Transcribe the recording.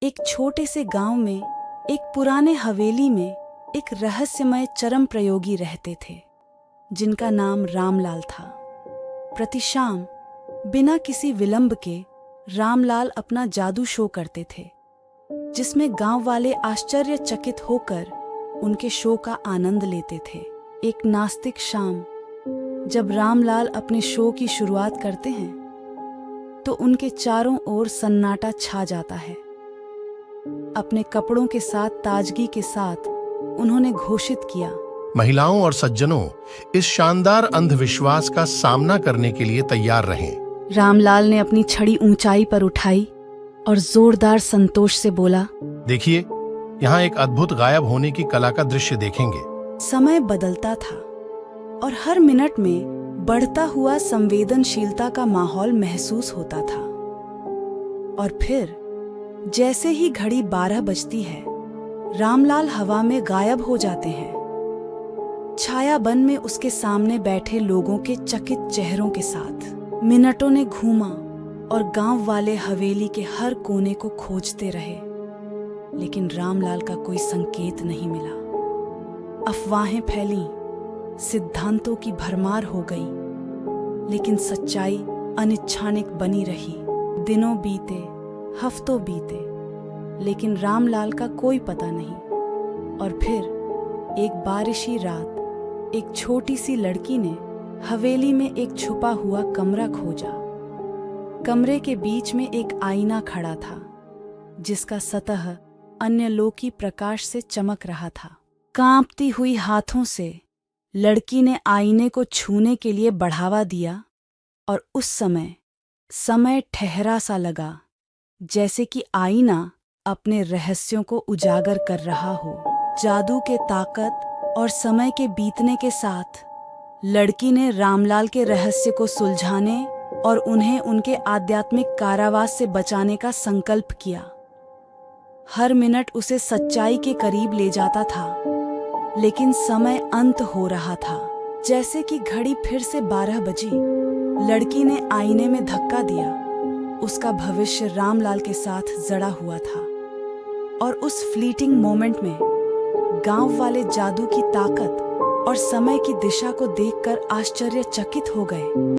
एक छोटे से गांव में एक पुराने हवेली में एक रहस्यमय चरम प्रयोगी रहते थे जिनका नाम रामलाल था। प्रति शाम बिना किसी विलंब के रामलाल अपना जादू शो करते थे जिसमें गांव वाले आश्चर्यचकित होकर उनके शो का आनंद लेते थे। एक नास्तिक शाम जब रामलाल अपने शो की शुरुआत करते हैं तो उनके चारों ओर सन्नाटा छा जाता है। अपने कपड़ों के साथ ताजगी के साथ उन्होंने घोषित किया, महिलाओं और सज्जनों, इस शानदार अंधविश्वास का सामना करने के लिए तैयार रहें। रामलाल ने अपनी छड़ी ऊंचाई पर उठाई और जोरदार संतोष से बोला, देखिए, यहाँ एक अद्भुत गायब होने की कला का दृश्य देखेंगे। समय बदलता था और हर मिनट में बढ़ता हुआ संवेदनशीलता का माहौल महसूस होता था। और फिर जैसे ही घड़ी 12 बजती है, रामलाल हवा में गायब हो जाते हैं, छायाबन में उसके सामने बैठे लोगों के चकित चेहरों के साथ। मिनटों ने घूमा और गांव वाले हवेली के हर कोने को खोजते रहे, लेकिन रामलाल का कोई संकेत नहीं मिला। अफवाहें फैलीं, सिद्धांतों की भरमार हो गई, लेकिन सच्चाई अनिच्छानिक बनी रही। दिनों बीते, हफ्तों बीते, लेकिन रामलाल का कोई पता नहीं। और फिर एक बारिशी रात एक छोटी सी लड़की ने हवेली में एक छुपा हुआ कमरा खोजा। कमरे के बीच में एक आईना खड़ा था जिसका सतह अन्यलोकी प्रकाश से चमक रहा था। कांपती हुई हाथों से लड़की ने आईने को छूने के लिए बढ़ावा दिया और उस समय ठहरा सा लगा, जैसे कि आईना अपने रहस्यों को उजागर कर रहा हो। जादू के ताकत और समय के बीतने के साथ लड़की ने रामलाल के रहस्य को सुलझाने और उन्हें उनके आध्यात्मिक कारावास से बचाने का संकल्प किया। हर मिनट उसे सच्चाई के करीब ले जाता था, लेकिन समय अंत हो रहा था। जैसे कि घड़ी फिर से 12 बजी, लड़की ने आईने में धक्का दिया। उसका भविष्य रामलाल के साथ जड़ा हुआ था और उस फ्लीटिंग मोमेंट में गांव वाले जादू की ताकत और समय की दिशा को देखकर आश्चर्यचकित हो गए।